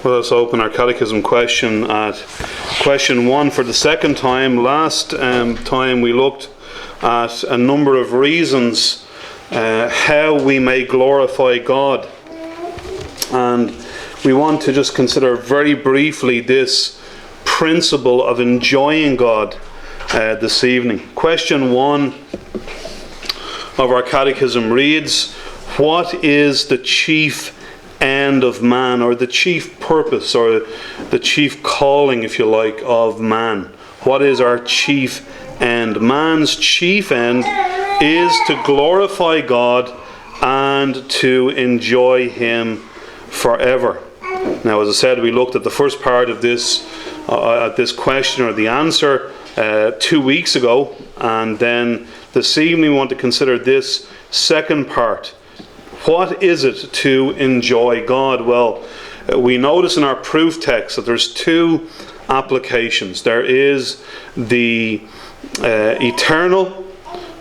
Let us open our catechism question at question 1 for the second time. Last time we looked at a number of reasons how we may glorify God. And we want to just consider very briefly this principle of enjoying God this evening. Question 1 of our catechism reads, what is the chief end of man, or the chief purpose, or the chief calling, if you like, of man? What is our chief end? Man's chief end is to glorify God and to enjoy Him forever. Now, as I said, we looked at the first part of this question, or the answer, 2 weeks ago, and then this evening we want to consider this second part. What is it to enjoy God? Well, we notice in our proof text that there's two applications. There is the eternal,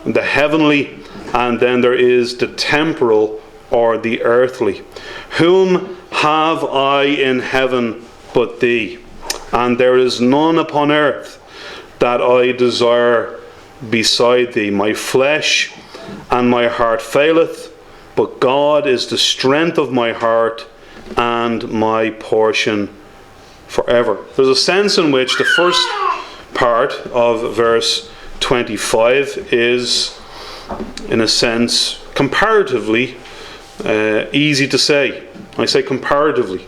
the heavenly, and then there is the temporal, or the earthly. Whom have I in heaven but thee? And there is none upon earth that I desire beside thee. My flesh and my heart faileth, but God is the strength of my heart and my portion forever. There's a sense in which the first part of verse 25 is, in a sense, comparatively easy to say. I say comparatively.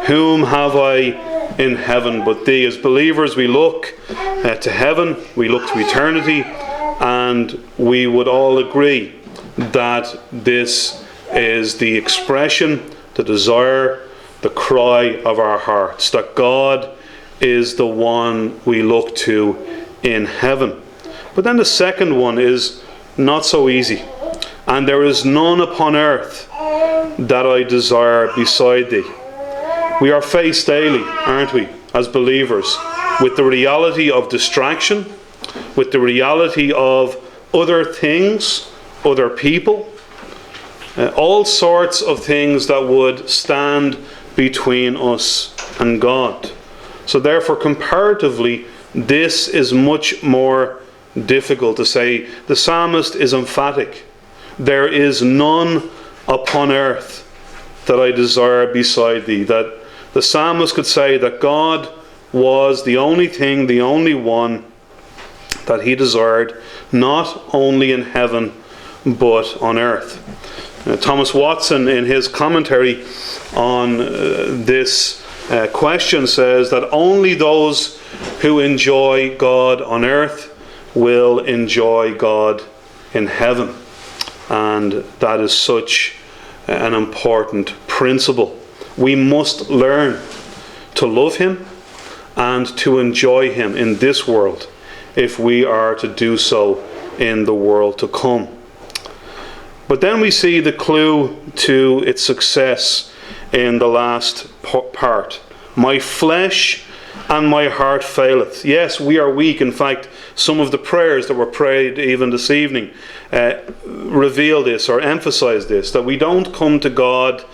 Whom have I in heaven but thee? As believers, we look to heaven, we look to eternity, and we would all agree that this is the expression, the desire, the cry of our hearts, that God is the one we look to in heaven. But then the second one is not so easy. And there is none upon earth that I desire beside thee. We are faced daily, aren't we, as believers, with the reality of distraction, with the reality of other things, other people, all sorts of things that would stand between us and God. So therefore, comparatively, this is much more difficult to say. The psalmist is emphatic. There is none upon earth that I desire beside thee. That the psalmist could say that God was the only thing, the only one that he desired, not only in heaven but on earth. Thomas Watson, in his commentary on this question, says that only those who enjoy God on earth will enjoy God in heaven. And that is such an important principle. We must learn to love Him and to enjoy Him in this world if we are to do so in the world to come. But then we see the clue to its success in the last part. My flesh and my heart faileth. Yes, we are weak. In fact, some of the prayers that were prayed even this evening reveal this, or emphasize this, that we don't come to God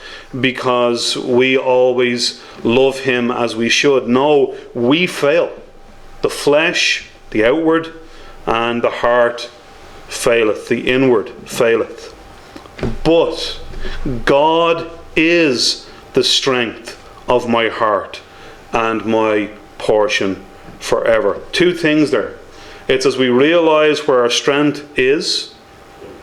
because we always love Him as we should. No, we fail. The flesh, the outward, and the heart faileth, the inward faileth. But God is the strength of my heart and my portion forever. Two things there. It's as we realize where our strength is,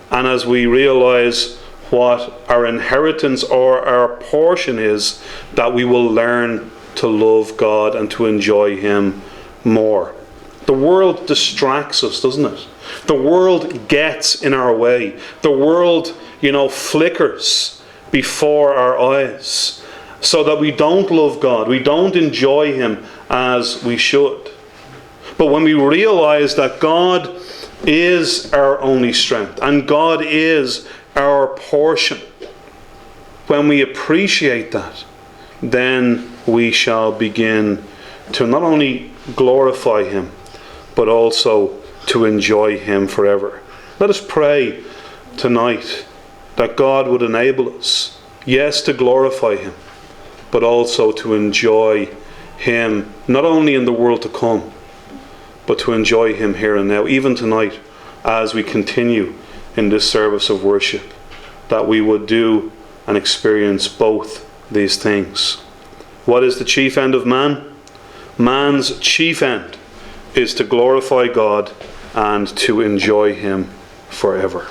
and as we realize what our inheritance or our portion is, that we will learn to love God and to enjoy Him more. The world distracts us, doesn't it? The world gets in our way. The world, flickers before our eyes, so that we don't love God, we don't enjoy Him as we should. But when we realize that God is our only strength and God is our portion, when we appreciate that, then we shall begin to not only glorify Him, but also to enjoy Him forever. Let us pray tonight that God would enable us, yes, to glorify Him, but also to enjoy Him, not only in the world to come, but to enjoy Him here and now, even tonight, as we continue in this service of worship, that we would do and experience both these things. What is the chief end of man? Man's chief end is to glorify God and to enjoy Him forever.